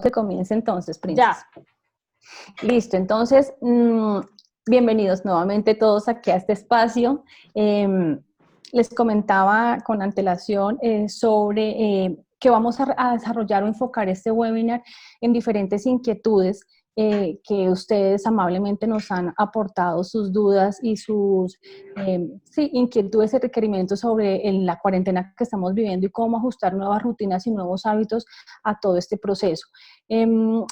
Que comience entonces, Ya. Princess. Listo, entonces, bienvenidos nuevamente todos aquí a este espacio. Les comentaba con antelación sobre que vamos a desarrollar o enfocar este webinar en diferentes inquietudes que ustedes amablemente nos han aportado sus dudas y sus sí, inquietudes y requerimientos sobre la cuarentena que estamos viviendo y cómo ajustar nuevas rutinas y nuevos hábitos a todo este proceso.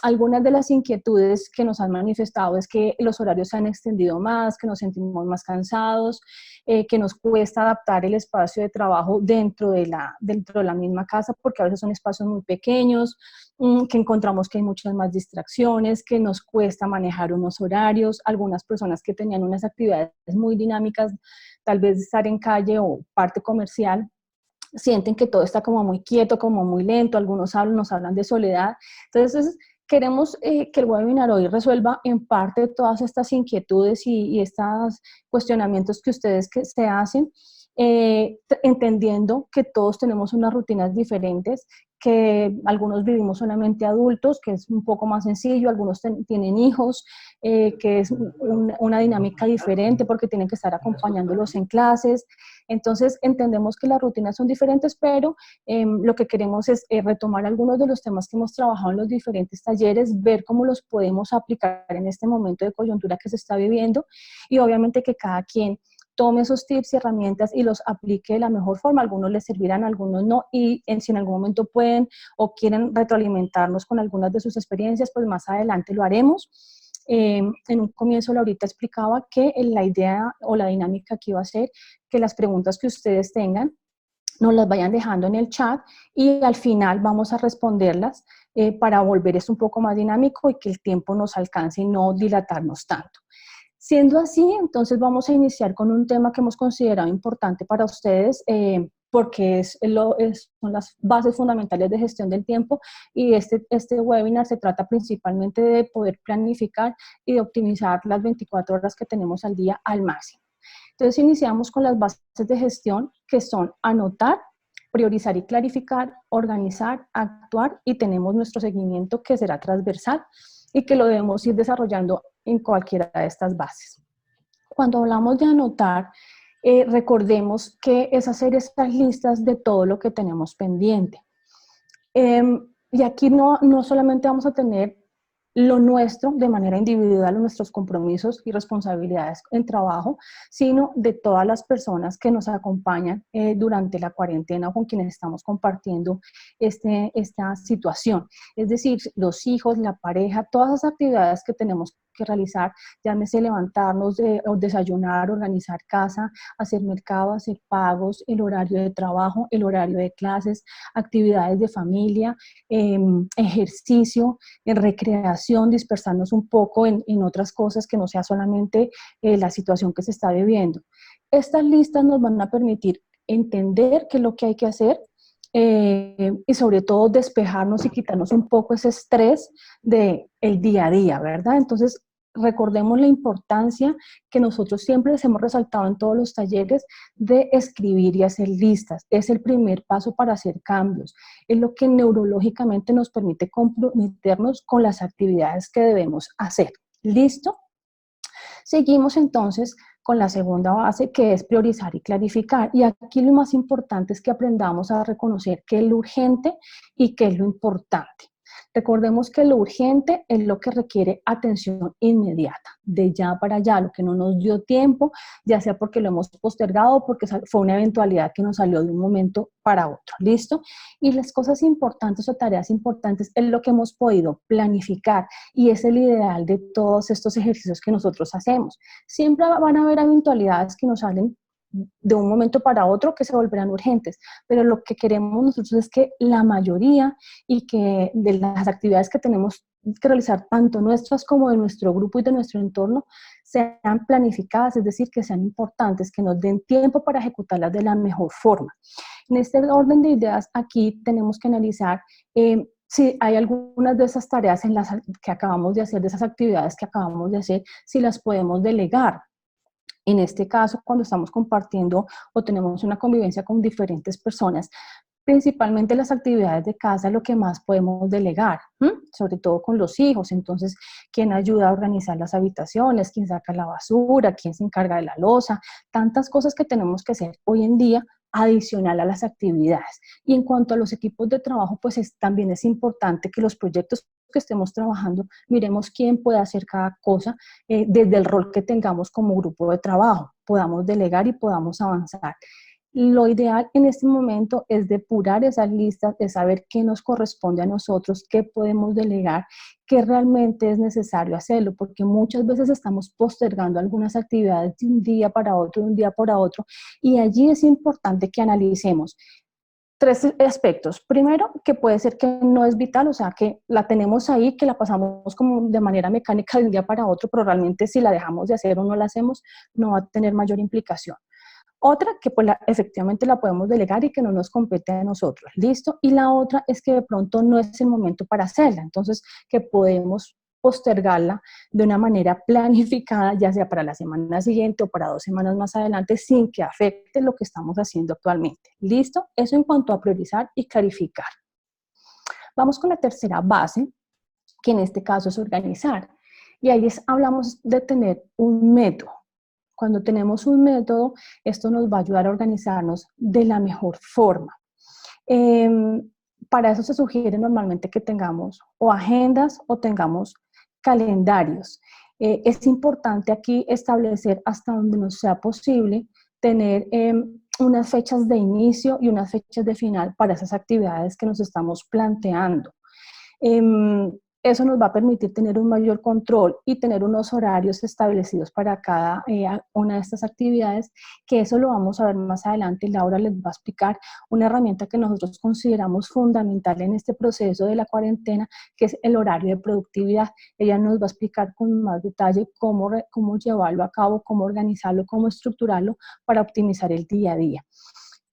Algunas de las inquietudes que nos han manifestado es que los horarios se han extendido más, que nos sentimos más cansados, que nos cuesta adaptar el espacio de trabajo dentro de la misma casa porque a veces son espacios muy pequeños, que encontramos que hay muchas más distracciones, que nos cuesta manejar unos horarios, algunas personas que tenían unas actividades muy dinámicas, tal vez estar en calle o parte comercial, sienten que todo está como muy quieto, como muy lento, algunos nos hablan de soledad. Entonces, queremos que el webinar hoy resuelva en parte todas estas inquietudes y estos cuestionamientos que ustedes se hacen, entendiendo que todos tenemos unas rutinas diferentes, que algunos vivimos solamente adultos, que es un poco más sencillo, algunos tienen hijos, que es una dinámica diferente porque tienen que estar acompañándolos en clases. Entonces, entendemos que las rutinas son diferentes, pero lo que queremos es retomar algunos de los temas que hemos trabajado en los diferentes talleres, ver cómo los podemos aplicar en este momento de coyuntura que se está viviendo y obviamente que cada quien tome esos tips y herramientas y los aplique de la mejor forma. Algunos les servirán, algunos no, y si en algún momento pueden o quieren retroalimentarnos con algunas de sus experiencias, pues más adelante lo haremos. En un comienzo Laurita explicaba que la idea o la dinámica que iba a ser que las preguntas que ustedes tengan nos las vayan dejando en el chat y al final vamos a responderlas para volver esto un poco más dinámico y que el tiempo nos alcance y no dilatarnos tanto. Siendo así, entonces vamos a iniciar con un tema que hemos considerado importante para ustedes, porque son las bases fundamentales de gestión del tiempo y este webinar se trata principalmente de poder planificar y de optimizar las 24 horas que tenemos al día al máximo. Entonces iniciamos con las bases de gestión que son anotar, priorizar y clarificar, organizar, actuar y tenemos nuestro seguimiento que será transversal y que lo debemos ir desarrollando en cualquiera de estas bases. Cuando hablamos de anotar, recordemos que es hacer estas listas de todo lo que tenemos pendiente. Y aquí no solamente vamos a tener lo nuestro de manera individual, nuestros compromisos y responsabilidades en trabajo, sino de todas las personas que nos acompañan durante la cuarentena o con quienes estamos compartiendo esta situación. Es decir, los hijos, la pareja, todas las actividades que tenemos que realizar, llámese levantarnos, desayunar, organizar casa, hacer mercado, hacer pagos, el horario de trabajo, el horario de clases, actividades de familia, ejercicio, en recreación, dispersarnos un poco en otras cosas que no sea solamente la situación que se está viviendo. Estas listas nos van a permitir entender qué es lo que hay que hacer y sobre todo despejarnos y quitarnos un poco ese estrés del día a día, ¿verdad? Entonces, recordemos la importancia que nosotros siempre les hemos resaltado en todos los talleres de escribir y hacer listas. Es el primer paso para hacer cambios. Es lo que neurológicamente nos permite comprometernos con las actividades que debemos hacer. ¿Listo? Seguimos entonces con la segunda base, que es priorizar y clarificar. Y aquí lo más importante es que aprendamos a reconocer qué es lo urgente y qué es lo importante. Recordemos que lo urgente es lo que requiere atención inmediata, de ya para allá, lo que no nos dio tiempo, ya sea porque lo hemos postergado o porque fue una eventualidad que nos salió de un momento para otro, ¿listo? Y las cosas importantes o tareas importantes es lo que hemos podido planificar y es el ideal de todos estos ejercicios que nosotros hacemos. Siempre van a haber eventualidades que nos salen de un momento para otro que se volverán urgentes, pero lo que queremos nosotros es que la mayoría y que de las actividades que tenemos que realizar, tanto nuestras como de nuestro grupo y de nuestro entorno, sean planificadas, es decir, que sean importantes, que nos den tiempo para ejecutarlas de la mejor forma. En este orden de ideas, aquí tenemos que analizar si hay algunas de esas tareas que acabamos de hacer, de esas actividades que acabamos de hacer, si las podemos delegar. En este caso, cuando estamos compartiendo o tenemos una convivencia con diferentes personas, principalmente las actividades de casa, lo que más podemos delegar, ¿m? Sobre todo con los hijos. Entonces, ¿quién ayuda a organizar las habitaciones? ¿Quién saca la basura? ¿Quién se encarga de la loza? Tantas cosas que tenemos que hacer hoy en día adicional a las actividades. Y en cuanto a los equipos de trabajo, pues también es importante que los proyectos que estemos trabajando, miremos quién puede hacer cada cosa desde el rol que tengamos como grupo de trabajo, podamos delegar y podamos avanzar. Lo ideal en este momento es depurar esas listas, de saber qué nos corresponde a nosotros, qué podemos delegar, qué realmente es necesario hacerlo, porque muchas veces estamos postergando algunas actividades de un día para otro, de un día para otro, y allí es importante que analicemos tres aspectos. Primero, que puede ser que no es vital, o sea, que la tenemos ahí, que la pasamos como de manera mecánica de un día para otro, pero realmente si la dejamos de hacer o no la hacemos, no va a tener mayor implicación. Otra que pues efectivamente la podemos delegar y que no nos compete a nosotros, ¿listo? Y la otra es que de pronto no es el momento para hacerla, entonces que podemos postergarla de una manera planificada, ya sea para la semana siguiente o para 2 semanas más adelante, sin que afecte lo que estamos haciendo actualmente, ¿listo? Eso en cuanto a priorizar y clarificar. Vamos con la tercera base, que en este caso es organizar. Y ahí hablamos de tener un método. Cuando tenemos un método, esto nos va a ayudar a organizarnos de la mejor forma. Eh, para eso se sugiere normalmente que tengamos o agendas o tengamos calendarios. Es importante aquí establecer hasta donde nos sea posible tener unas fechas de inicio y unas fechas de final para esas actividades que nos estamos planteando. Eso nos va a permitir tener un mayor control y tener unos horarios establecidos para cada una de estas actividades, que eso lo vamos a ver más adelante. Laura les va a explicar una herramienta que nosotros consideramos fundamental en este proceso de la cuarentena, que es el horario de productividad. Ella nos va a explicar con más detalle cómo llevarlo a cabo, cómo organizarlo, cómo estructurarlo para optimizar el día a día.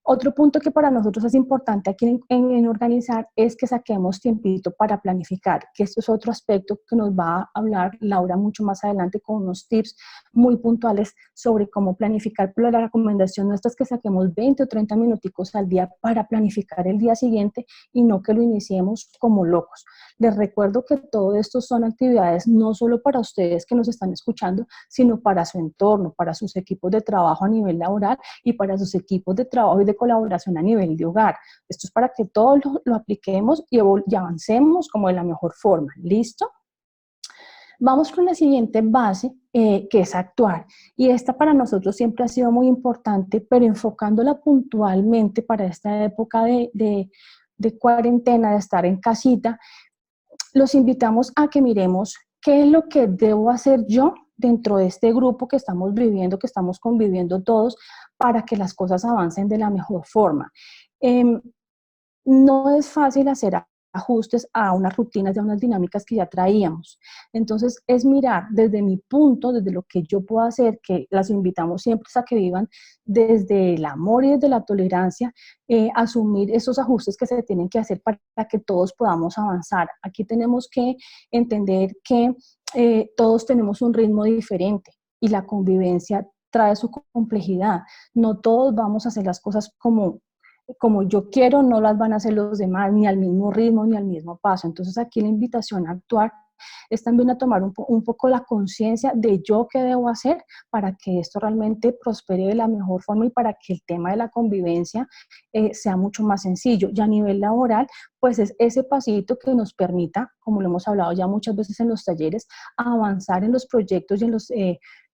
Otro punto que para nosotros es importante aquí en organizar es que saquemos tiempito para planificar, que esto es otro aspecto que nos va a hablar Laura mucho más adelante con unos tips muy puntuales sobre cómo planificar, pero la recomendación nuestra es que saquemos 20 o 30 minuticos al día para planificar el día siguiente y no que lo iniciemos como locos. Les recuerdo que todo esto son actividades no solo para ustedes que nos están escuchando, sino para su entorno, para sus equipos de trabajo a nivel laboral y para sus equipos de trabajo y de colaboración a nivel de hogar. Esto es para que todos lo apliquemos y avancemos como de la mejor forma. ¿Listo? Vamos con la siguiente base, que es actuar. Y esta para nosotros siempre ha sido muy importante, pero enfocándola puntualmente para esta época de cuarentena, de estar en casita, los invitamos a que miremos qué es lo que debo hacer yo dentro de este grupo que estamos viviendo, que estamos conviviendo todos, para que las cosas avancen de la mejor forma. No es fácil hacer ajustes a unas rutinas, a unas dinámicas que ya traíamos. Entonces, es mirar desde mi punto, desde lo que yo puedo hacer, que las invitamos siempre a que vivan desde el amor y desde la tolerancia, asumir esos ajustes que se tienen que hacer para que todos podamos avanzar. Aquí tenemos que entender que todos tenemos un ritmo diferente y la convivencia trae su complejidad. No todos vamos a hacer las cosas como yo quiero, no las van a hacer los demás, ni al mismo ritmo, ni al mismo paso. Entonces aquí la invitación a actuar es también a tomar un poco la conciencia de yo qué debo hacer para que esto realmente prospere de la mejor forma y para que el tema de la convivencia sea mucho más sencillo. Y a nivel laboral, pues es ese pasito que nos permita, como lo hemos hablado ya muchas veces en los talleres, avanzar en los proyectos y en los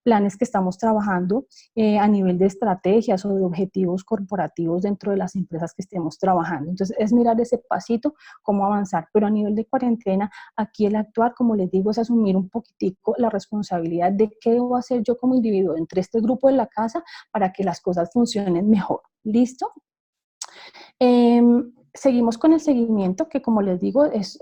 planes que estamos trabajando a nivel de estrategias o de objetivos corporativos dentro de las empresas que estemos trabajando. Entonces, es mirar ese pasito, cómo avanzar, pero a nivel de cuarentena, aquí el actuar, como les digo, es asumir un poquitico la responsabilidad de qué debo hacer yo como individuo entre este grupo de la casa para que las cosas funcionen mejor. ¿Listo? Seguimos con el seguimiento, que como les digo, es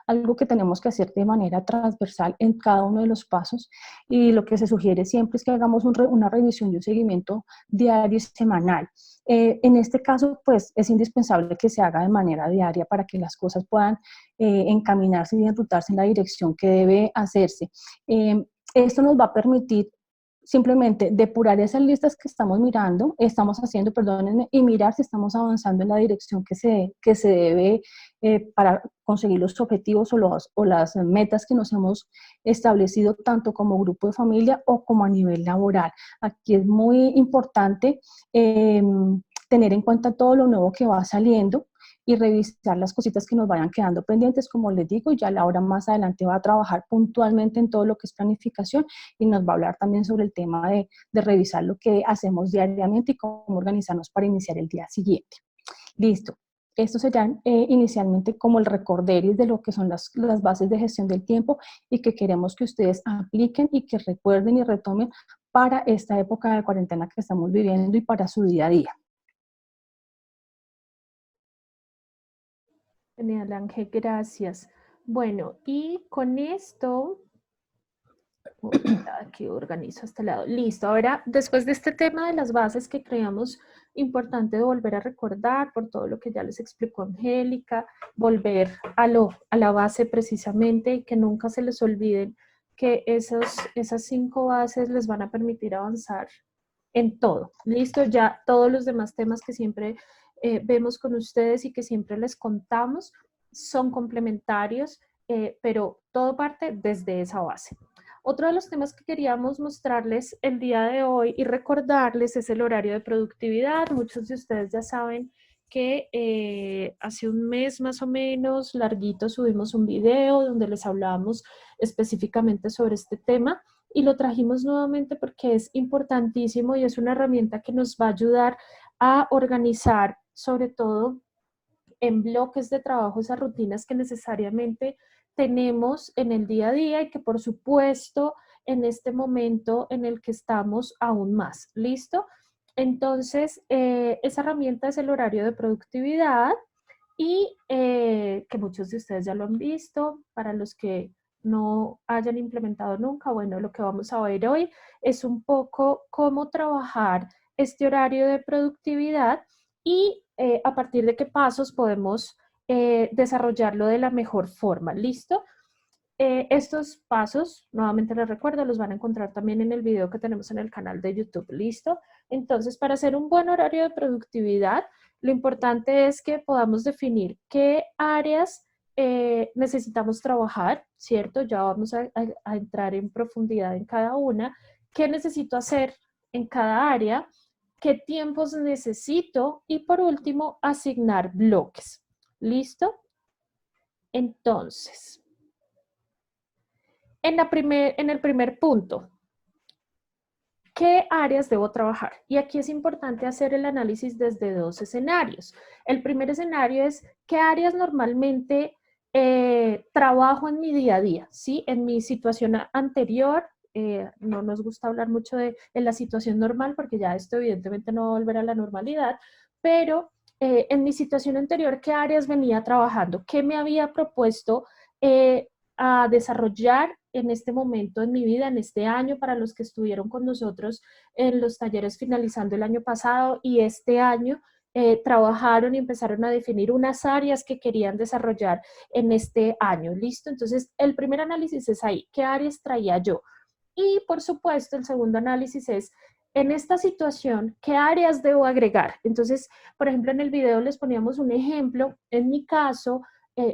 algo que tenemos que hacer de manera transversal en cada uno de los pasos, y lo que se sugiere siempre es que hagamos una revisión y un seguimiento diario y semanal. En este caso, pues es indispensable que se haga de manera diaria para que las cosas puedan encaminarse y enrutarse en la dirección que debe hacerse. Esto nos va a permitir simplemente depurar esas listas que estamos mirando, estamos haciendo, perdónenme, y mirar si estamos avanzando en la dirección que se debe para conseguir los objetivos o las metas que nos hemos establecido tanto como grupo de familia o como a nivel laboral. Aquí es muy importante tener en cuenta todo lo nuevo que va saliendo y revisar las cositas que nos vayan quedando pendientes, como les digo, ya Laura más adelante va a trabajar puntualmente en todo lo que es planificación y nos va a hablar también sobre el tema de revisar lo que hacemos diariamente y cómo organizarnos para iniciar el día siguiente. Listo. Estos serían inicialmente como el recorderis de lo que son las bases de gestión del tiempo y que queremos que ustedes apliquen y que recuerden y retomen para esta época de cuarentena que estamos viviendo y para su día a día. Genial, Ángel, gracias. Bueno, y con esto, aquí organizo este lado. Listo, ahora después de este tema de las bases que creamos importante de volver a recordar por todo lo que ya les explicó Angélica, volver a la base precisamente y que nunca se les olviden que esas 5 bases les van a permitir avanzar en todo. Listo, ya todos los demás temas que siempre vemos con ustedes y que siempre les contamos son complementarios, pero todo parte desde esa base. Otro de los temas que queríamos mostrarles el día de hoy y recordarles es el horario de productividad. Muchos de ustedes ya saben que hace un mes más o menos, larguito, subimos un video donde les hablábamos específicamente sobre este tema y lo trajimos nuevamente porque es importantísimo y es una herramienta que nos va a ayudar a organizar, sobre todo en bloques de trabajo, esas rutinas que necesariamente tenemos en el día a día y que por supuesto en este momento en el que estamos aún más. ¿Listo? Entonces, esa herramienta es el horario de productividad y que muchos de ustedes ya lo han visto. Para los que no hayan implementado nunca, bueno, lo que vamos a ver hoy es un poco cómo trabajar este horario de productividad y a partir de qué pasos podemos desarrollarlo de la mejor forma. ¿Listo? Estos pasos, nuevamente les recuerdo, los van a encontrar también en el video que tenemos en el canal de YouTube. ¿Listo? Entonces, para hacer un buen horario de productividad, lo importante es que podamos definir qué áreas necesitamos trabajar, ¿cierto? Ya vamos a entrar en profundidad en cada una. ¿Qué necesito hacer en cada área? ¿Qué tiempos necesito? Y por último, asignar bloques. ¿Listo? Entonces, en el primer punto, ¿qué áreas debo trabajar? Y aquí es importante hacer el análisis desde 2 escenarios. El primer escenario es qué áreas normalmente trabajo en mi día a día, ¿sí? En mi situación anterior, no nos gusta hablar mucho de en la situación normal porque ya esto evidentemente no va a volver a la normalidad, pero en mi situación anterior, ¿qué áreas venía trabajando? ¿Qué me había propuesto a desarrollar en este momento en mi vida, en este año, para los que estuvieron con nosotros en los talleres finalizando el año pasado y este año trabajaron y empezaron a definir unas áreas que querían desarrollar en este año? ¿Listo? Entonces, el primer análisis es ahí, ¿qué áreas traía yo? Y por supuesto, el segundo análisis es, en esta situación, ¿qué áreas debo agregar? Entonces, por ejemplo, en el video les poníamos un ejemplo. En mi caso,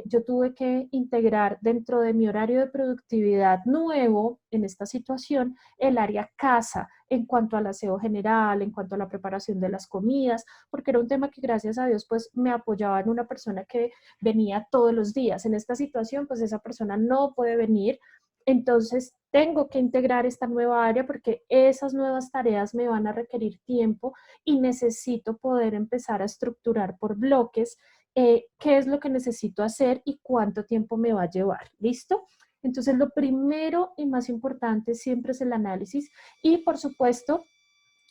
yo tuve que integrar dentro de mi horario de productividad nuevo en esta situación el área casa en cuanto al aseo general, en cuanto a la preparación de las comidas, porque era un tema que gracias a Dios pues me apoyaba en una persona que venía todos los días. En esta situación pues esa persona no puede venir, entonces tengo que integrar esta nueva área porque esas nuevas tareas me van a requerir tiempo y necesito poder empezar a estructurar por bloques qué es lo que necesito hacer y cuánto tiempo me va a llevar. ¿Listo? Entonces, lo primero y más importante siempre es el análisis y, por supuesto,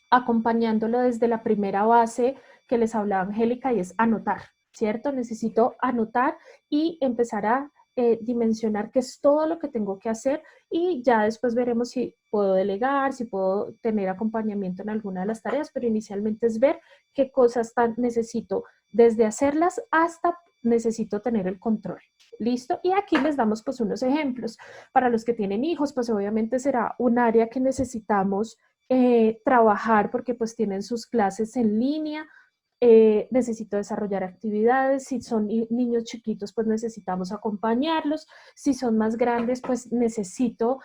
acompañándolo desde la primera base que les hablaba Angélica y es anotar, ¿cierto? Necesito anotar y empezar a dimensionar qué es todo lo que tengo que hacer y ya después veremos si puedo delegar, si puedo tener acompañamiento en alguna de las tareas, pero inicialmente es ver qué cosas necesito desde hacerlas hasta necesito tener el control. ¿Listo? Y aquí les damos pues unos ejemplos. Para los que tienen hijos, pues obviamente será un área que necesitamos trabajar porque pues tienen sus clases en línea. Necesito desarrollar actividades. Si son niños chiquitos, pues necesitamos acompañarlos. Si son más grandes, pues necesito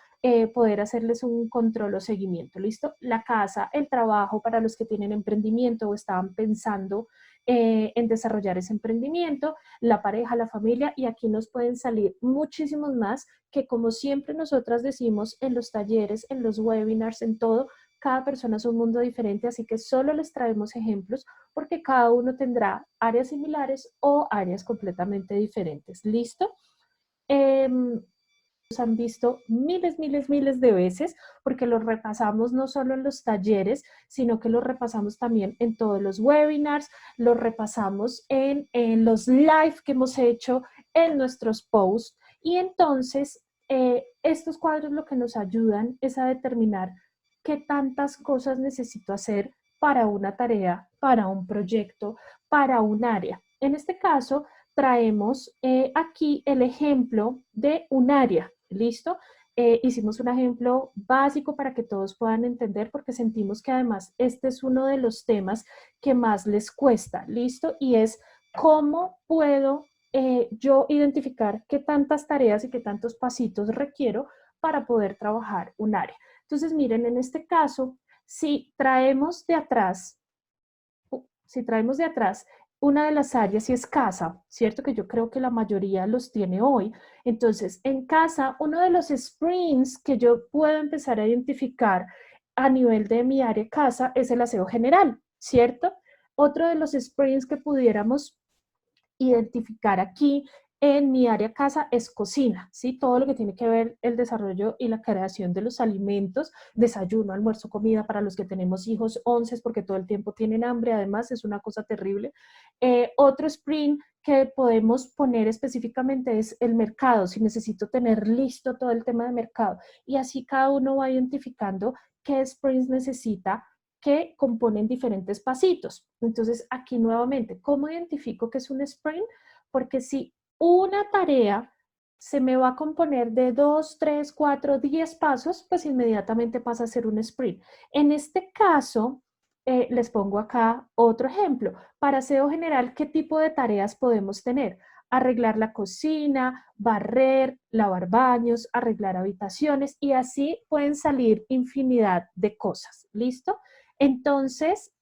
poder hacerles un control o seguimiento. ¿Listo? La casa, el trabajo para los que tienen emprendimiento o estaban pensando en desarrollar ese emprendimiento, la pareja, la familia, y aquí nos pueden salir muchísimos más que, como siempre nosotras decimos en los talleres, en los webinars, en todo, cada persona es un mundo diferente, así que solo les traemos ejemplos porque cada uno tendrá áreas similares o áreas completamente diferentes. ¿Listo? Han visto miles, miles, miles de veces, porque los repasamos no solo en los talleres, sino que los repasamos también en todos los webinars, los repasamos en los live que hemos hecho, en nuestros posts. Y entonces, estos cuadros lo que nos ayudan es a determinar qué tantas cosas necesito hacer para una tarea, para un proyecto, para un área. En este caso, traemos aquí el ejemplo de un área. ¿Listo? Hicimos un ejemplo básico para que todos puedan entender porque sentimos que además este es uno de los temas que más les cuesta. ¿Listo? Y es cómo puedo yo identificar qué tantas tareas y qué tantos pasitos requiero para poder trabajar un área. Entonces, miren, en este caso, si traemos de atrás una de las áreas y es casa, ¿cierto? Que yo creo que la mayoría los tiene hoy. Entonces, en casa, uno de los sprints que yo puedo empezar a identificar a nivel de mi área casa es el aseo general, ¿cierto? Otro de los sprints que pudiéramos identificar aquí en mi área casa es cocina, ¿sí? Todo lo que tiene que ver el desarrollo y la creación de los alimentos, desayuno, almuerzo, comida para los que tenemos hijos, onces, porque todo el tiempo tienen hambre, además es una cosa terrible. Otro sprint que podemos poner específicamente es el mercado, si necesito tener listo todo el tema de mercado. Y así cada uno va identificando qué sprints necesita que componen diferentes pasitos. Entonces, aquí nuevamente, ¿cómo identifico que es un sprint? Porque si una tarea se me va a componer de 2, 3, 4, 10 pasos, pues inmediatamente pasa a ser un sprint. En este caso, les pongo acá otro ejemplo. Para aseo general, ¿qué tipo de tareas podemos tener? Arreglar la cocina, barrer, lavar baños, arreglar habitaciones y así pueden salir infinidad de cosas. ¿Listo? Entonces,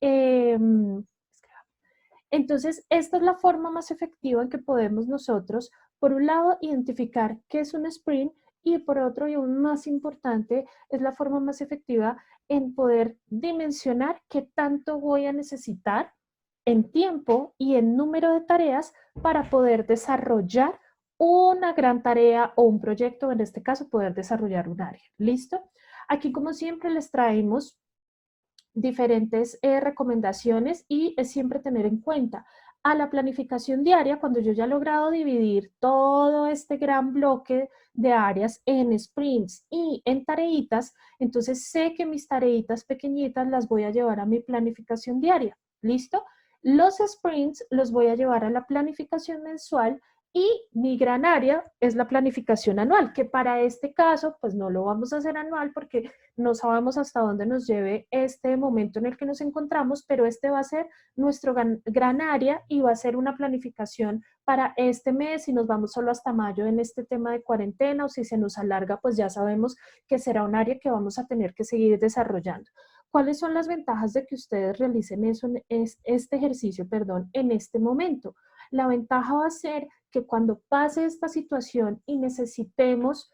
esta es la forma más efectiva en que podemos nosotros, por un lado, identificar qué es un sprint y por otro, y aún más importante, es la forma más efectiva en poder dimensionar qué tanto voy a necesitar en tiempo y en número de tareas para poder desarrollar una gran tarea o un proyecto, en este caso, poder desarrollar un área. ¿Listo? Aquí, como siempre, les traemos diferentes recomendaciones y es siempre tener en cuenta a la planificación diaria, cuando yo ya he logrado dividir todo este gran bloque de áreas en sprints y en tareitas, entonces sé que mis tareitas pequeñitas las voy a llevar a mi planificación diaria. ¿Listo? Los sprints los voy a llevar a la planificación mensual y mi gran área es la planificación anual, que para este caso, pues no lo vamos a hacer anual porque no sabemos hasta dónde nos lleve este momento en el que nos encontramos, pero este va a ser nuestro gran área y va a ser una planificación para este mes. Si nos vamos solo hasta mayo en este tema de cuarentena o si se nos alarga, pues ya sabemos que será un área que vamos a tener que seguir desarrollando. ¿Cuáles son las ventajas de que ustedes realicen este ejercicio, en este momento? La ventaja va a ser que cuando pase esta situación y necesitemos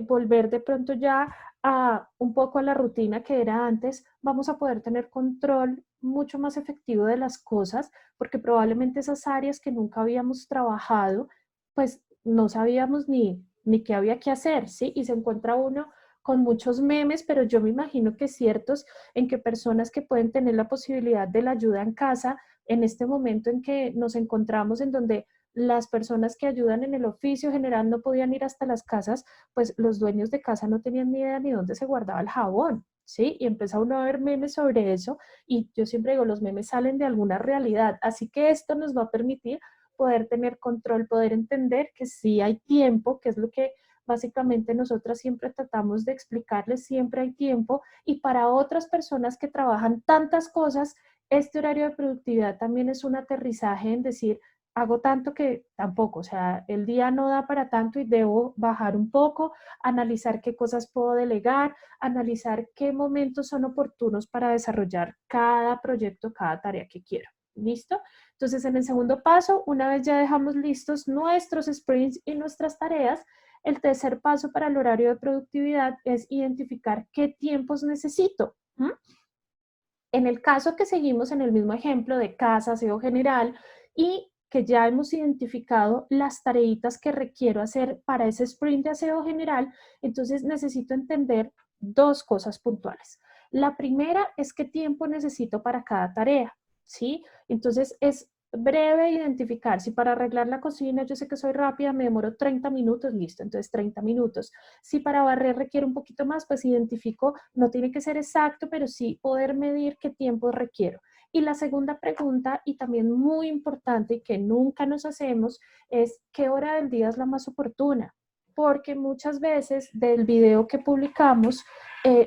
volver de pronto ya a un poco a la rutina que era antes, vamos a poder tener control mucho más efectivo de las cosas, porque probablemente esas áreas que nunca habíamos trabajado, pues no sabíamos ni qué había que hacer, ¿sí? Y se encuentra uno con muchos memes, pero yo me imagino que ciertos en que personas que pueden tener la posibilidad de la ayuda en casa, en este momento en que nos encontramos en donde las personas que ayudan en el oficio general no podían ir hasta las casas, pues los dueños de casa no tenían ni idea ni dónde se guardaba el jabón, ¿sí? Y empezó uno a ver memes sobre eso y yo siempre digo, los memes salen de alguna realidad, así que esto nos va a permitir poder tener control, poder entender que sí hay tiempo, que es lo que básicamente nosotras siempre tratamos de explicarles, siempre hay tiempo, y para otras personas que trabajan tantas cosas, este horario de productividad también es un aterrizaje en decir, hago tanto que tampoco, o sea, el día no da para tanto y debo bajar un poco, analizar qué cosas puedo delegar, analizar qué momentos son oportunos para desarrollar cada proyecto, cada tarea que quiero. ¿Listo? Entonces, en el segundo paso, una vez ya dejamos listos nuestros sprints y nuestras tareas, el tercer paso para el horario de productividad es identificar qué tiempos necesito. En el caso que seguimos en el mismo ejemplo de casa, aseo general, y que ya hemos identificado las tareitas que requiero hacer para ese sprint de aseo general, entonces necesito entender dos cosas puntuales. La primera es qué tiempo necesito para cada tarea, ¿sí? Entonces es breve identificar si para arreglar la cocina yo sé que soy rápida, me demoro 30 minutos, listo, entonces 30 minutos. Si para barrer requiere un poquito más, pues identifico, no tiene que ser exacto, pero sí poder medir qué tiempo requiero. Y la segunda pregunta, y también muy importante, que nunca nos hacemos, es ¿qué hora del día es la más oportuna? Porque muchas veces del video que publicamos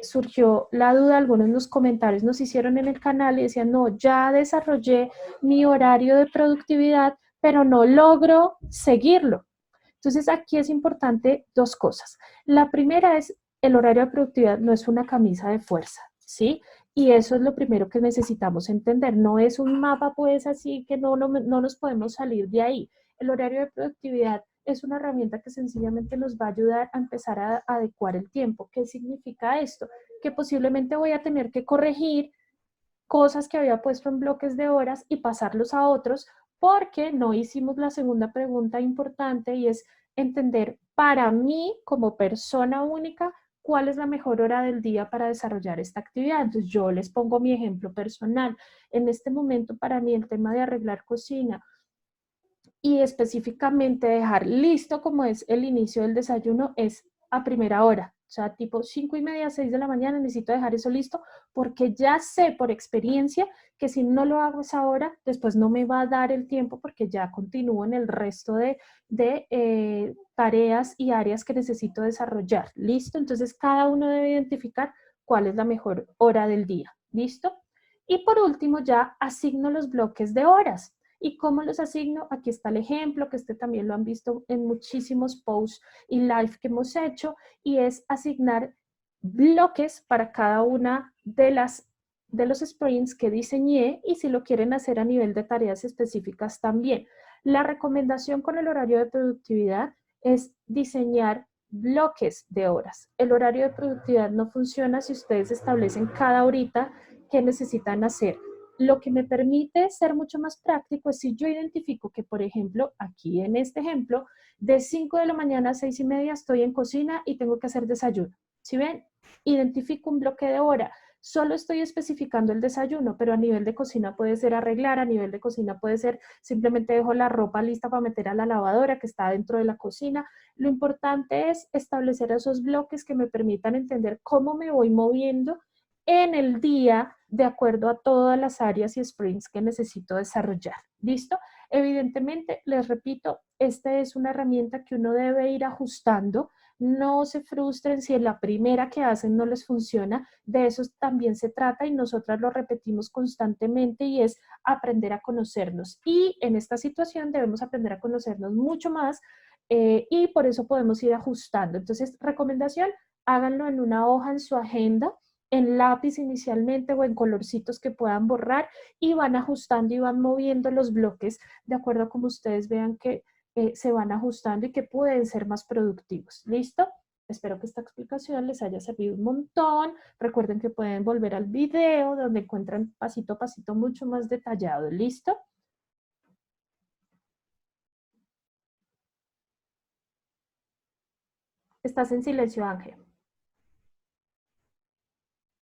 surgió la duda, algunos en los comentarios nos hicieron en el canal y decían, no, ya desarrollé mi horario de productividad, pero no logro seguirlo. Entonces aquí es importante dos cosas. La primera es el horario de productividad no es una camisa de fuerza, ¿sí? Y eso es lo primero que necesitamos entender. No es un mapa pues así que no nos podemos salir de ahí. El horario de productividad es una herramienta que sencillamente nos va a ayudar a empezar a adecuar el tiempo. ¿Qué significa esto? Que posiblemente voy a tener que corregir cosas que había puesto en bloques de horas y pasarlos a otros porque no hicimos la segunda pregunta importante y es entender para mí como persona única cuál es la mejor hora del día para desarrollar esta actividad. Entonces yo les pongo mi ejemplo personal. En este momento para mí el tema de arreglar cocina y específicamente dejar listo como es el inicio del desayuno es a primera hora. O sea, tipo 5:30, 6 de la mañana necesito dejar eso listo porque ya sé por experiencia que si no lo hago a esa hora, después no me va a dar el tiempo porque ya continúo en el resto de tareas y áreas que necesito desarrollar. ¿Listo? Entonces cada uno debe identificar cuál es la mejor hora del día. ¿Listo? Y por último ya asigno los bloques de horas. ¿Y cómo los asigno? Aquí está el ejemplo, que este también lo han visto en muchísimos posts y live que hemos hecho, y es asignar bloques para cada una de los sprints que diseñé y si lo quieren hacer a nivel de tareas específicas también. La recomendación con el horario de productividad es diseñar bloques de horas. El horario de productividad no funciona si ustedes establecen cada horita que necesitan hacer. Lo que me permite ser mucho más práctico es si yo identifico que, por ejemplo, aquí en este ejemplo, de 5 de la mañana a 6:30 estoy en cocina y tengo que hacer desayuno. ¿Sí ven? Identifico un bloque de hora. Solo estoy especificando el desayuno, pero a nivel de cocina puede ser arreglar, a nivel de cocina puede ser simplemente dejo la ropa lista para meter a la lavadora que está dentro de la cocina. Lo importante es establecer esos bloques que me permitan entender cómo me voy moviendo en el día de acuerdo a todas las áreas y sprints que necesito desarrollar. ¿Listo? Evidentemente, les repito, esta es una herramienta que uno debe ir ajustando. No se frustren si en la primera que hacen no les funciona. De eso también se trata y nosotras lo repetimos constantemente y es aprender a conocernos. Y en esta situación debemos aprender a conocernos mucho más y por eso podemos ir ajustando. Entonces, recomendación, háganlo en una hoja en su agenda en lápiz inicialmente o en colorcitos que puedan borrar y van ajustando y van moviendo los bloques de acuerdo a como ustedes vean que se van ajustando y que pueden ser más productivos. ¿Listo? Espero que esta explicación les haya servido un montón. Recuerden que pueden volver al video donde encuentran pasito a pasito mucho más detallado. ¿Listo? Estás en silencio, Ángel.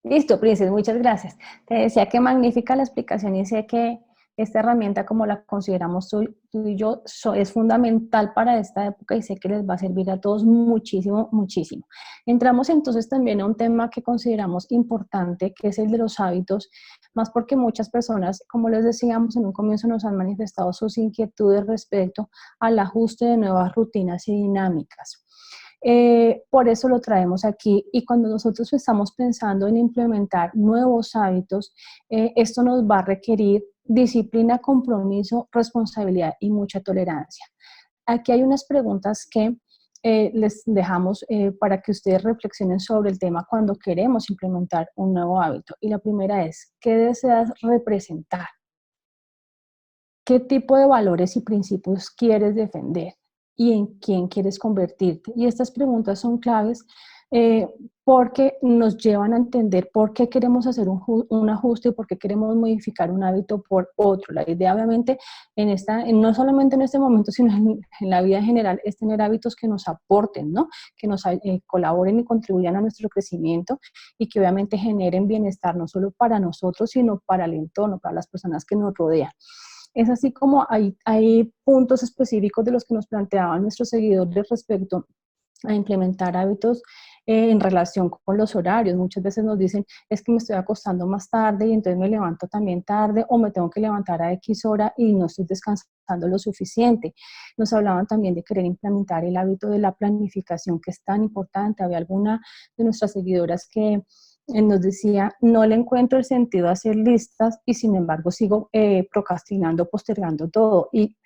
Listo, Princess, muchas gracias. Te decía que magnífica la explicación y sé que esta herramienta, como la consideramos tú y yo, es fundamental para esta época y sé que les va a servir a todos muchísimo, muchísimo. Entramos entonces también a un tema que consideramos importante, que es el de los hábitos, más porque muchas personas, como les decíamos en un comienzo, nos han manifestado sus inquietudes respecto al ajuste de nuevas rutinas y dinámicas. Por eso lo traemos aquí y cuando nosotros estamos pensando en implementar nuevos hábitos, esto nos va a requerir disciplina, compromiso, responsabilidad y mucha tolerancia. Aquí hay unas preguntas que les dejamos para que ustedes reflexionen sobre el tema cuando queremos implementar un nuevo hábito. Y la primera es, ¿qué deseas representar? ¿Qué tipo de valores y principios quieres defender? ¿Y en quién quieres convertirte? Y estas preguntas son claves eh, porque nos llevan a entender por qué queremos hacer un ajuste y por qué queremos modificar un hábito por otro. La idea, obviamente, no solamente en este momento, sino en la vida en general, es tener hábitos que nos aporten, ¿no? Que nos colaboren y contribuyan a nuestro crecimiento y que obviamente generen bienestar no solo para nosotros, sino para el entorno, para las personas que nos rodean. Es así como hay puntos específicos de los que nos planteaban nuestros seguidores respecto a implementar hábitos en relación con los horarios. Muchas veces nos dicen, es que me estoy acostando más tarde y entonces me levanto también tarde o me tengo que levantar a X hora y no estoy descansando lo suficiente. Nos hablaban también de querer implementar el hábito de la planificación, que es tan importante. Había alguna de nuestras seguidoras que nos decía, no le encuentro el sentido a hacer listas y sin embargo sigo procrastinando, postergando todo. Y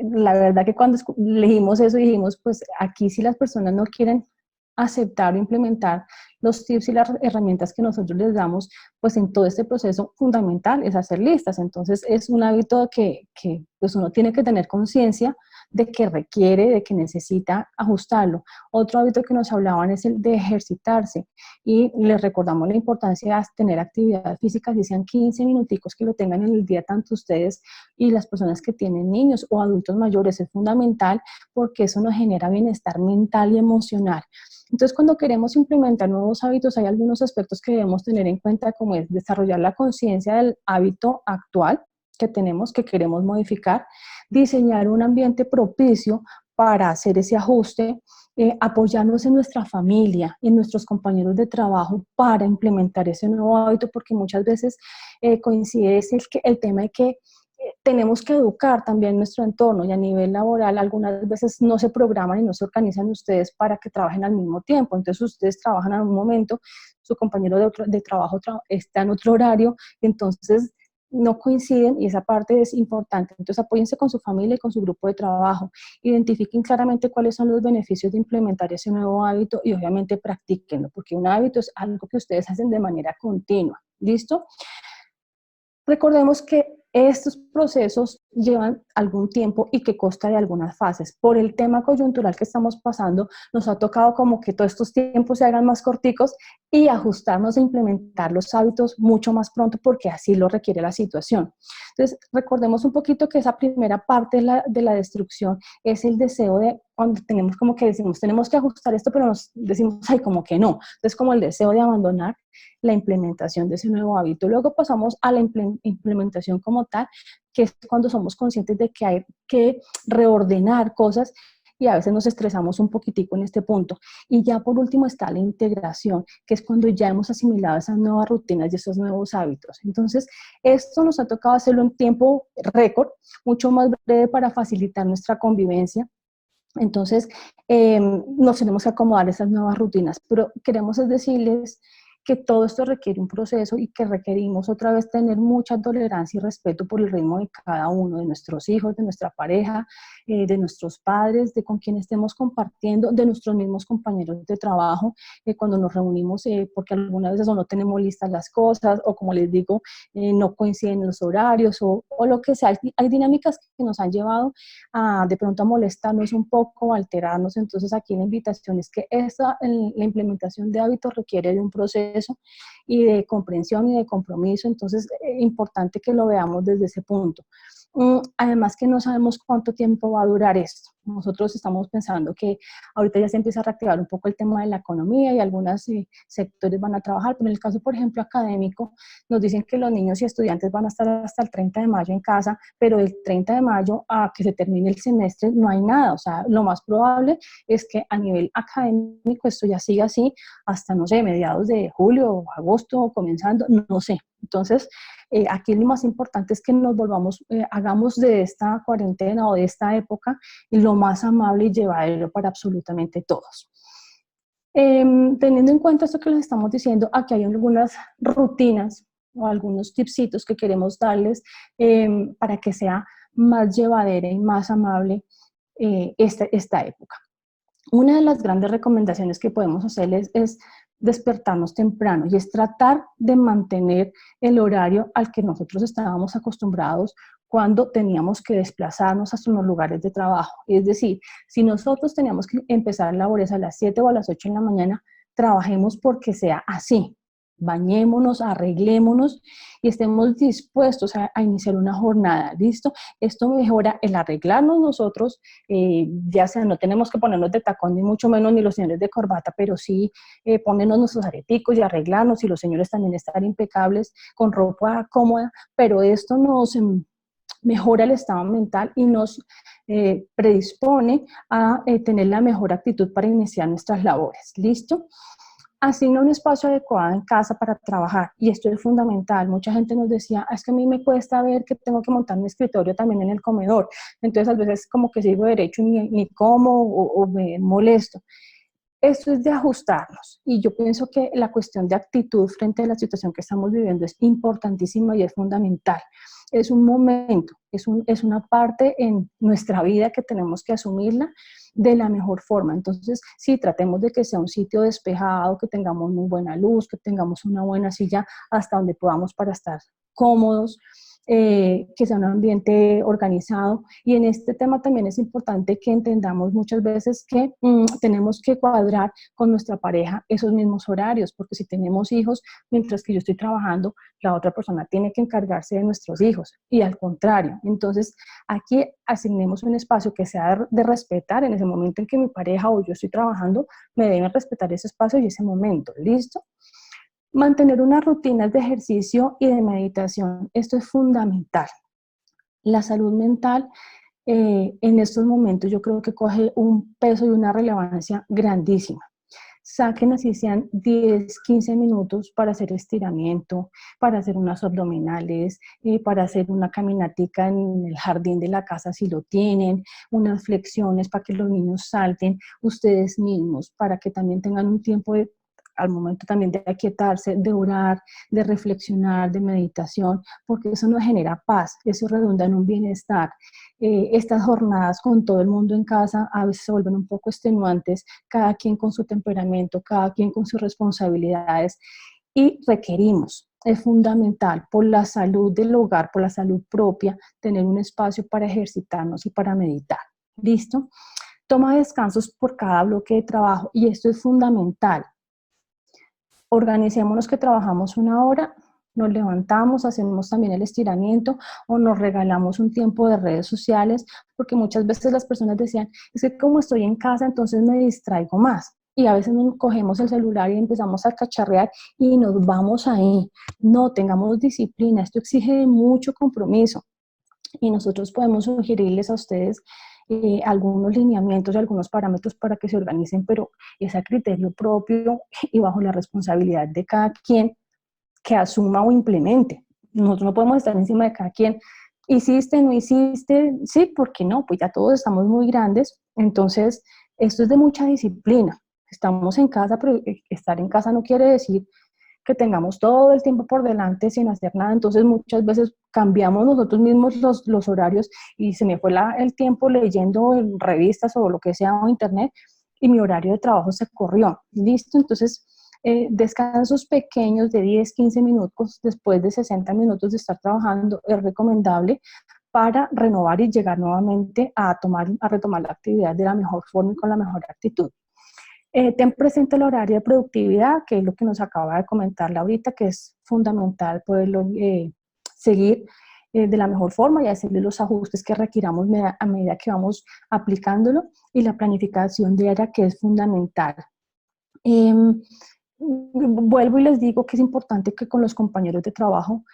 la verdad que cuando leímos eso dijimos, pues aquí si las personas no quieren aceptar o implementar los tips y las herramientas que nosotros les damos, pues en todo este proceso fundamental es hacer listas. Entonces es un hábito que pues uno tiene que tener conciencia de que requiere, de que necesita ajustarlo. Otro hábito que nos hablaban es el de ejercitarse y les recordamos la importancia de tener actividad física, si sean 15 minuticos que lo tengan en el día, tanto ustedes y las personas que tienen niños o adultos mayores, es fundamental porque eso nos genera bienestar mental y emocional. Entonces, cuando queremos implementar nuevos hábitos, hay algunos aspectos que debemos tener en cuenta, como es desarrollar la conciencia del hábito actual que tenemos, que queremos modificar, diseñar un ambiente propicio para hacer ese ajuste, apoyarnos en nuestra familia, en nuestros compañeros de trabajo para implementar ese nuevo hábito, porque muchas veces coincide el tema de que tenemos que educar también nuestro entorno y a nivel laboral algunas veces no se programan y no se organizan ustedes para que trabajen al mismo tiempo. Entonces ustedes trabajan en un momento, su compañero de trabajo está en otro horario, entonces no coinciden y esa parte es importante. Entonces apóyense con su familia y con su grupo de trabajo, identifiquen claramente cuáles son los beneficios de implementar ese nuevo hábito y obviamente practíquenlo, porque un hábito es algo que ustedes hacen de manera continua. ¿Listo? Recordemos que estos procesos llevan algún tiempo y que consta de algunas fases. Por el tema coyuntural que estamos pasando, nos ha tocado como que todos estos tiempos se hagan más corticos y ajustarnos a implementar los hábitos mucho más pronto porque así lo requiere la situación. Entonces, recordemos un poquito que esa primera parte de la destrucción es el deseo de, cuando tenemos como que decimos, tenemos que ajustar esto, pero nos decimos, ay, como que no. Entonces, como el deseo de abandonar la implementación de ese nuevo hábito. Luego pasamos a la implementación como tal, que es cuando somos conscientes de que hay que reordenar cosas y a veces nos estresamos un poquitico en este punto. Y ya por último está la integración, que es cuando ya hemos asimilado esas nuevas rutinas y esos nuevos hábitos. Entonces, esto nos ha tocado hacerlo en tiempo récord, mucho más breve para facilitar nuestra convivencia. Entonces, nos tenemos que acomodar a esas nuevas rutinas, pero queremos decirles que todo esto requiere un proceso y que requerimos otra vez tener mucha tolerancia y respeto por el ritmo de cada uno, de nuestros hijos, de nuestra pareja, de nuestros padres, de con quien estemos compartiendo, de nuestros mismos compañeros de trabajo, cuando nos reunimos, porque algunas veces o no tenemos listas las cosas, o como les digo, no coinciden los horarios, o lo que sea. Hay dinámicas que nos han llevado a de pronto a molestarnos un poco, a alterarnos. Entonces aquí la invitación es que la implementación de hábitos requiere de un proceso y de comprensión y de compromiso. Entonces es importante que lo veamos desde ese punto. Además que no sabemos cuánto tiempo va a durar esto. Nosotros estamos pensando que ahorita ya se empieza a reactivar un poco el tema de la economía y algunos sectores van a trabajar, pero en el caso, por ejemplo, académico, nos dicen que los niños y estudiantes van a estar hasta el 30 de mayo en casa, pero del 30 de mayo a que se termine el semestre no hay nada. O sea, lo más probable es que a nivel académico esto ya siga así hasta, no sé, mediados de julio o agosto, comenzando, no sé. Entonces, aquí lo más importante es que nos volvamos, hagamos de esta cuarentena o de esta época lo más amable y llevadero para absolutamente todos. Teniendo en cuenta esto que les estamos diciendo, aquí hay algunas rutinas o algunos tipsitos que queremos darles para que sea más llevadera y más amable esta época. Una de las grandes recomendaciones que podemos hacerles es despertarnos temprano y es tratar de mantener el horario al que nosotros estábamos acostumbrados cuando teníamos que desplazarnos hasta los lugares de trabajo. Es decir, si nosotros teníamos que empezar labores a las 7 o a las 8 de la mañana, trabajemos porque sea así. Bañémonos, arreglémonos y estemos dispuestos a iniciar una jornada, ¿listo? Esto mejora el arreglarnos nosotros, ya sea no tenemos que ponernos de tacón ni mucho menos ni los señores de corbata, pero sí ponernos nuestros areticos y arreglarnos y los señores también estar impecables con ropa cómoda, pero esto nos mejora el estado mental y nos predispone a tener la mejor actitud para iniciar nuestras labores, ¿listo? Asigna un espacio adecuado en casa para trabajar, y esto es fundamental. Mucha gente nos decía, es que a mí me cuesta ver que tengo que montar mi escritorio también en el comedor, entonces a veces como que sigo derecho y ni como o me molesto. Esto es de ajustarnos, y yo pienso que la cuestión de actitud frente a la situación que estamos viviendo es importantísima y es fundamental. Es un momento, es una parte en nuestra vida que tenemos que asumirla de la mejor forma. Entonces, sí, tratemos de que sea un sitio despejado, que tengamos muy buena luz, que tengamos una buena silla hasta donde podamos para estar cómodos, que sea un ambiente organizado. Y en este tema también es importante que entendamos muchas veces que tenemos que cuadrar con nuestra pareja esos mismos horarios, porque si tenemos hijos, mientras que yo estoy trabajando, la otra persona tiene que encargarse de nuestros hijos y al contrario. Entonces, aquí asignemos un espacio que sea de respetar en ese momento en que mi pareja o yo estoy trabajando, me deben respetar ese espacio y ese momento, ¿listo? Mantener unas rutinas de ejercicio y de meditación, esto es fundamental. La salud mental en estos momentos yo creo que coge un peso y una relevancia grandísima. Saquen así sean 10, 15 minutos para hacer estiramiento, para hacer unas abdominales, para hacer una caminatica en el jardín de la casa si lo tienen, unas flexiones para que los niños salten, ustedes mismos, para que también tengan un tiempo al momento también de aquietarse, de orar, de reflexionar, de meditación, porque eso nos genera paz, eso redunda en un bienestar. Estas jornadas con todo el mundo en casa a veces se vuelven un poco extenuantes, cada quien con su temperamento, cada quien con sus responsabilidades, y requerimos, es fundamental por la salud del hogar, por la salud propia, tener un espacio para ejercitarnos y para meditar. ¿Listo? Toma descansos por cada bloque de trabajo y esto es fundamental. Organicémonos que trabajamos una hora, nos levantamos, hacemos también el estiramiento o nos regalamos un tiempo de redes sociales, porque muchas veces las personas decían, es que como estoy en casa, entonces me distraigo más. Y a veces nos cogemos el celular y empezamos a cacharrear y nos vamos ahí. No, tengamos disciplina, esto exige mucho compromiso. Y nosotros podemos sugerirles a ustedes algunos lineamientos y algunos parámetros para que se organicen, pero es a criterio propio y bajo la responsabilidad de cada quien que asuma o implemente. Nosotros no podemos estar encima de cada quien. ¿Hiciste, no hiciste? Sí, ¿por qué no? Pues ya todos estamos muy grandes, entonces esto es de mucha disciplina. Estamos en casa, pero estar en casa no quiere decir que tengamos todo el tiempo por delante sin hacer nada, entonces muchas veces cambiamos nosotros mismos los horarios y se me fue el tiempo leyendo en revistas o lo que sea o internet y mi horario de trabajo se corrió, ¿listo? Entonces, descansos pequeños de 10, 15 minutos después de 60 minutos de estar trabajando es recomendable para renovar y llegar nuevamente a retomar la actividad de la mejor forma y con la mejor actitud. Ten presente el horario de productividad, que es lo que nos acaba de comentar Laurita, que es fundamental poderlo seguir. de la mejor forma y hacerle los ajustes que requiramos a medida que vamos aplicándolo, y la planificación diaria, que es fundamental. Eh, Vuelvo y les digo que es importante que con los compañeros de trabajo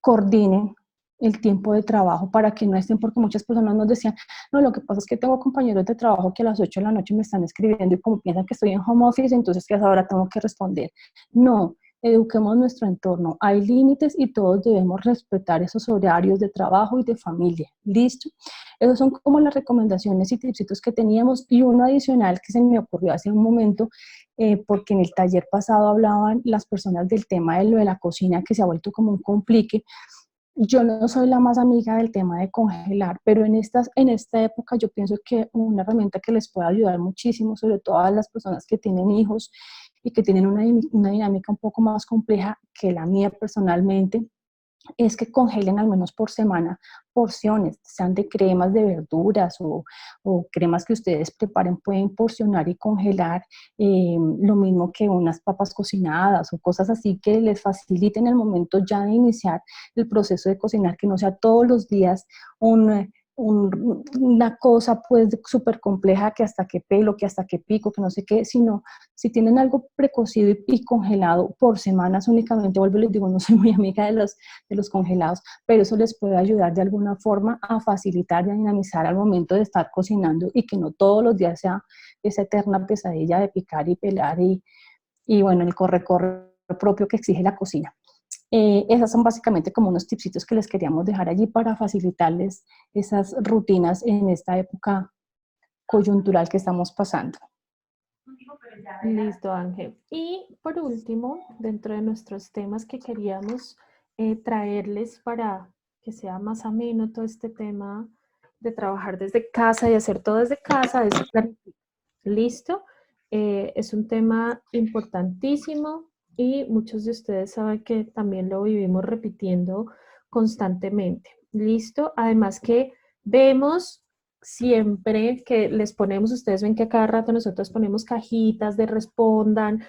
coordinen el tiempo de trabajo para que no estén, porque muchas personas nos decían, no, lo que pasa es que tengo compañeros de trabajo que a las 8 de la noche me están escribiendo y como piensan que estoy en home office, entonces que a esa hora tengo que responder. No, eduquemos nuestro entorno, hay límites y todos debemos respetar esos horarios de trabajo y de familia. ¿Listo? Esas son como las recomendaciones y tipsitos que teníamos, y uno adicional que se me ocurrió hace un momento, porque en el taller pasado hablaban las personas del tema de lo de la cocina, que se ha vuelto como un complique. Yo no soy la más amiga del tema de congelar, pero en esta época yo pienso que una herramienta que les puede ayudar muchísimo, sobre todo a las personas que tienen hijos y que tienen una dinámica un poco más compleja que la mía personalmente, es que congelen al menos por semana porciones, sean de cremas de verduras o cremas que ustedes preparen, pueden porcionar y congelar, lo mismo que unas papas cocinadas o cosas así que les faciliten el momento ya de iniciar el proceso de cocinar, que no sea todos los días una cosa pues súper compleja, que hasta que pelo, que hasta que pico, que no sé qué, sino si tienen algo precocido y congelado por semanas únicamente. Vuelvo y les digo, no soy muy amiga de los congelados, pero eso les puede ayudar de alguna forma a facilitar y a dinamizar al momento de estar cocinando, y que no todos los días sea esa eterna pesadilla de picar y pelar y bueno, el corre-corre propio que exige la cocina. Esas son básicamente como unos tipsitos que les queríamos dejar allí para facilitarles esas rutinas en esta época coyuntural que estamos pasando. Listo, Ángel. Y por último, dentro de nuestros temas que queríamos traerles para que sea más ameno todo este tema de trabajar desde casa y hacer todo desde casa, es planificar. Listo. Es un tema importantísimo y muchos de ustedes saben que también lo vivimos repitiendo constantemente. Listo. Además que vemos siempre que les ponemos, ustedes ven que a cada rato nosotros ponemos cajitas de respondan,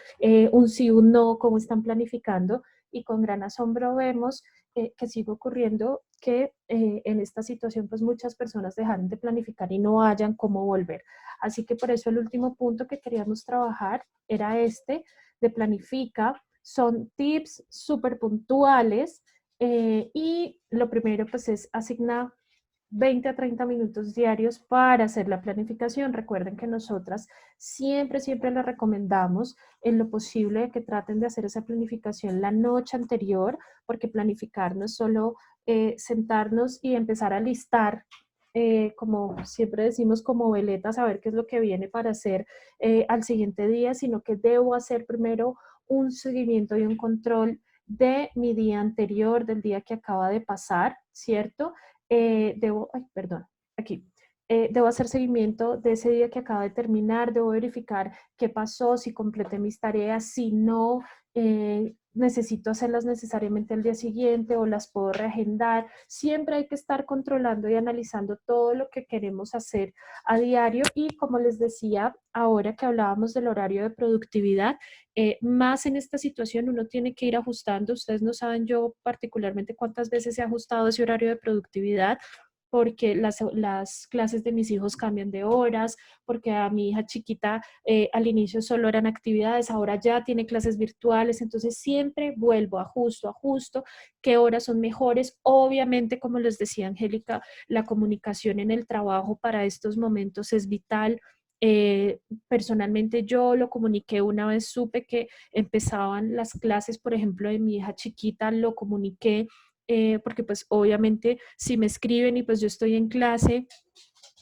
un sí, un no, cómo están planificando, y con gran asombro vemos que sigue ocurriendo que en esta situación pues muchas personas dejaron de planificar y no hayan cómo volver. Así que por eso el último punto que queríamos trabajar era este de planifica. Son tips súper puntuales, y lo primero pues es asignar 20 a 30 minutos diarios para hacer la planificación. Recuerden que nosotras siempre, siempre les recomendamos en lo posible que traten de hacer esa planificación la noche anterior, porque planificar no es solo sentarnos y empezar a listar, como siempre decimos, como veleta, saber qué es lo que viene para hacer al siguiente día, sino que debo hacer primero un seguimiento y un control de mi día anterior, del día que acaba de pasar, ¿cierto? Debo hacer seguimiento de ese día que acaba de terminar, debo verificar qué pasó, si completé mis tareas, si no, necesito hacerlas necesariamente el día siguiente o las puedo reagendar. Siempre hay que estar controlando y analizando todo lo que queremos hacer a diario, y como les decía, ahora que hablábamos del horario de productividad, más en esta situación uno tiene que ir ajustando. Ustedes no saben yo particularmente cuántas veces he ajustado ese horario de productividad, porque las clases de mis hijos cambian de horas, porque a mi hija chiquita al inicio solo eran actividades, ahora ya tiene clases virtuales, entonces siempre vuelvo, ajusto, qué horas son mejores. Obviamente, como les decía Angélica, la comunicación en el trabajo para estos momentos es vital. Personalmente yo lo comuniqué una vez, supe que empezaban las clases, por ejemplo, de mi hija chiquita, lo comuniqué, porque pues obviamente si me escriben y pues yo estoy en clase,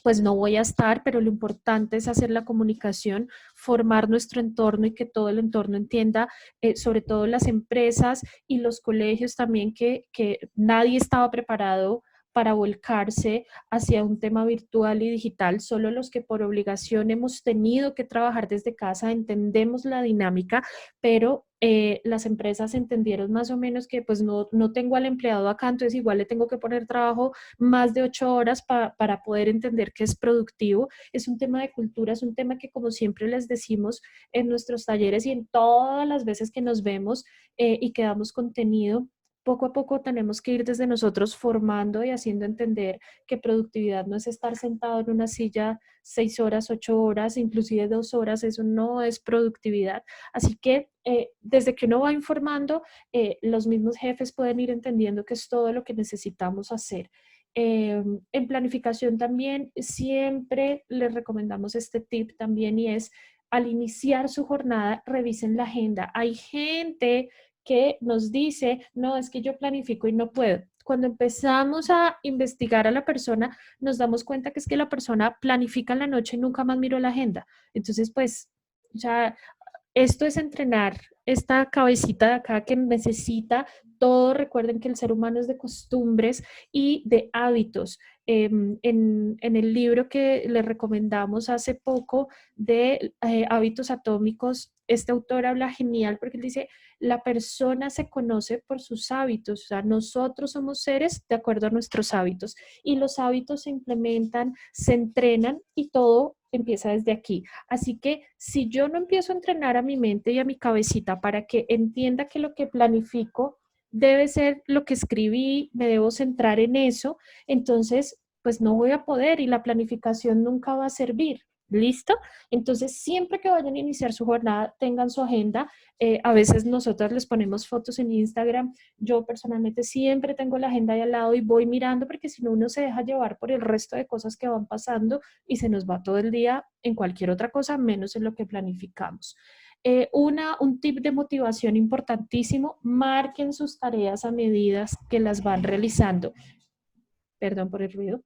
pues no voy a estar, pero lo importante es hacer la comunicación, formar nuestro entorno y que todo el entorno entienda, sobre todo las empresas y los colegios también, que nadie estaba preparado para volcarse hacia un tema virtual y digital. Solo los que por obligación hemos tenido que trabajar desde casa entendemos la dinámica, pero las empresas entendieron más o menos que pues no tengo al empleado acá, entonces igual le tengo que poner trabajo más de 8 horas para poder entender que es productivo. Es un tema de cultura, es un tema que, como siempre les decimos en nuestros talleres y en todas las veces que nos vemos y que damos contenido, poco a poco tenemos que ir desde nosotros formando y haciendo entender que productividad no es estar sentado en una silla 6 horas, 8 horas, inclusive 2 horas, eso no es productividad. Así que desde que uno va informando, los mismos jefes pueden ir entendiendo que es todo lo que necesitamos hacer. En planificación también siempre les recomendamos este tip también y es al iniciar su jornada, revisen la agenda. Hay gente que nos dice, no, es que yo planifico y no puedo. Cuando empezamos a investigar a la persona, nos damos cuenta que es que la persona planifica en la noche y nunca más miró la agenda. Entonces, pues, ya esto es entrenar esta cabecita de acá que necesita todo. Recuerden que el ser humano es de costumbres y de hábitos. En el libro que les recomendamos hace poco de hábitos atómicos, este autor habla genial porque él dice, la persona se conoce por sus hábitos, o sea, nosotros somos seres de acuerdo a nuestros hábitos y los hábitos se implementan, se entrenan y todo empieza desde aquí. Así que si yo no empiezo a entrenar a mi mente y a mi cabecita para que entienda que lo que planifico debe ser lo que escribí, me debo centrar en eso, entonces pues no voy a poder y la planificación nunca va a servir. ¿Listo? Entonces, siempre que vayan a iniciar su jornada, tengan su agenda. A veces nosotros les ponemos fotos en Instagram. Yo personalmente siempre tengo la agenda ahí al lado y voy mirando porque si no uno se deja llevar por el resto de cosas que van pasando y se nos va todo el día en cualquier otra cosa, menos en lo que planificamos. Un tip de motivación importantísimo, marquen sus tareas a medida que las van realizando. Perdón por el ruido.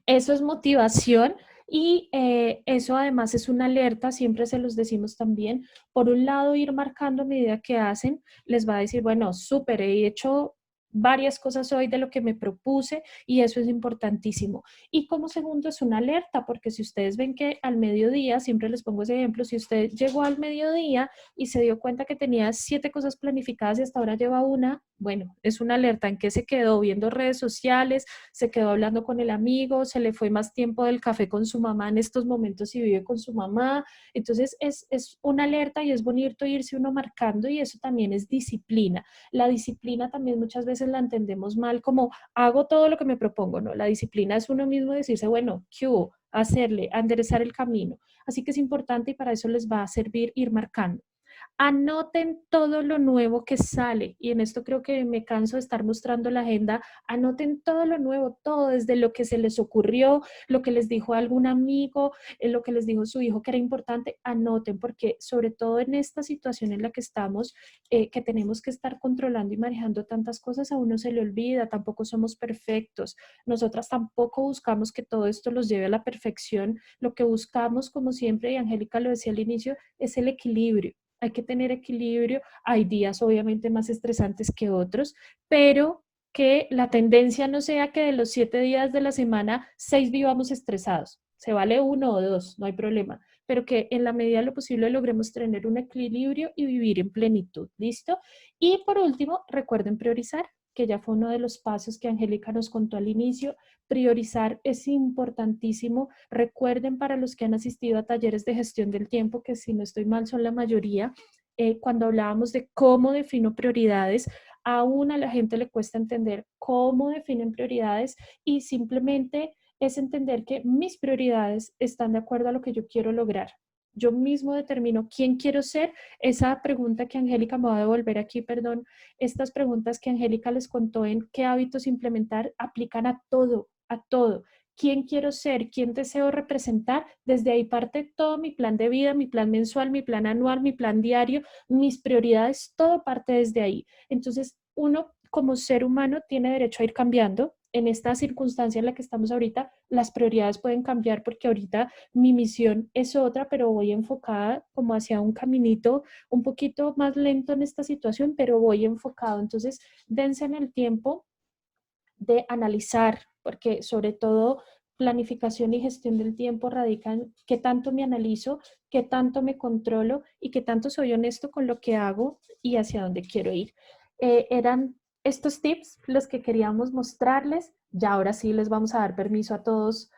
Eso es motivación y eso además es una alerta, siempre se los decimos también. Por un lado, ir marcando a medida que hacen, les va a decir, bueno, súper, he hecho varias cosas hoy de lo que me propuse y eso es importantísimo. Y como segundo es una alerta, porque si ustedes ven que al mediodía, siempre les pongo ese ejemplo, si usted llegó al mediodía y se dio cuenta que tenía 7 cosas planificadas y hasta ahora lleva una, bueno, es una alerta en que se quedó viendo redes sociales, se quedó hablando con el amigo, se le fue más tiempo del café con su mamá en estos momentos y vive con su mamá. Entonces es una alerta y es bonito irse uno marcando y eso también es disciplina. La disciplina también muchas veces la entendemos mal como hago todo lo que me propongo, ¿no? La disciplina es uno mismo decirse, bueno, ¿qué hubo? Hacerle, enderezar el camino. Así que es importante y para eso les va a servir ir marcando. Anoten todo lo nuevo que sale y en esto creo que me canso de estar mostrando la agenda. Anoten todo lo nuevo, todo desde lo que se les ocurrió, lo que les dijo algún amigo, lo que les dijo su hijo que era importante. Anoten porque sobre todo en esta situación en la que estamos, que tenemos que estar controlando y manejando tantas cosas, a uno se le olvida, tampoco somos perfectos. Nosotras tampoco buscamos que todo esto los lleve a la perfección. Lo que buscamos, como siempre, y Angélica lo decía al inicio, es el equilibrio. Hay que tener equilibrio. Hay días obviamente más estresantes que otros, pero que la tendencia no sea que de los 7 días de la semana, 6 vivamos estresados. Se vale 1 o 2, no hay problema, pero que en la medida de lo posible logremos tener un equilibrio y vivir en plenitud. ¿Listo? Y por último, recuerden priorizar, que ya fue uno de los pasos que Angélica nos contó al inicio. Priorizar es importantísimo. Recuerden para los que han asistido a talleres de gestión del tiempo, que si no estoy mal son la mayoría, cuando hablábamos de cómo defino prioridades, aún a la gente le cuesta entender cómo definen prioridades y simplemente es entender que mis prioridades están de acuerdo a lo que yo quiero lograr. Yo mismo determino quién quiero ser. Esa pregunta que Angélica me va a devolver aquí, perdón, estas preguntas que Angélica les contó en qué hábitos implementar aplican a todo, a todo. ¿Quién quiero ser? ¿Quién deseo representar? Desde ahí parte todo mi plan de vida, mi plan mensual, mi plan anual, mi plan diario, mis prioridades, todo parte desde ahí. Entonces, uno como ser humano tiene derecho a ir cambiando. En esta circunstancia en la que estamos ahorita, las prioridades pueden cambiar porque ahorita mi misión es otra, pero voy enfocada como hacia un caminito un poquito más lento en esta situación, pero voy enfocado. Entonces, dense en el tiempo de analizar, porque sobre todo planificación y gestión del tiempo radican qué tanto me analizo, qué tanto me controlo y qué tanto soy honesto con lo que hago y hacia dónde quiero ir. Eran estos tips los que queríamos mostrarles. Ya ahora sí les vamos a dar permiso a todos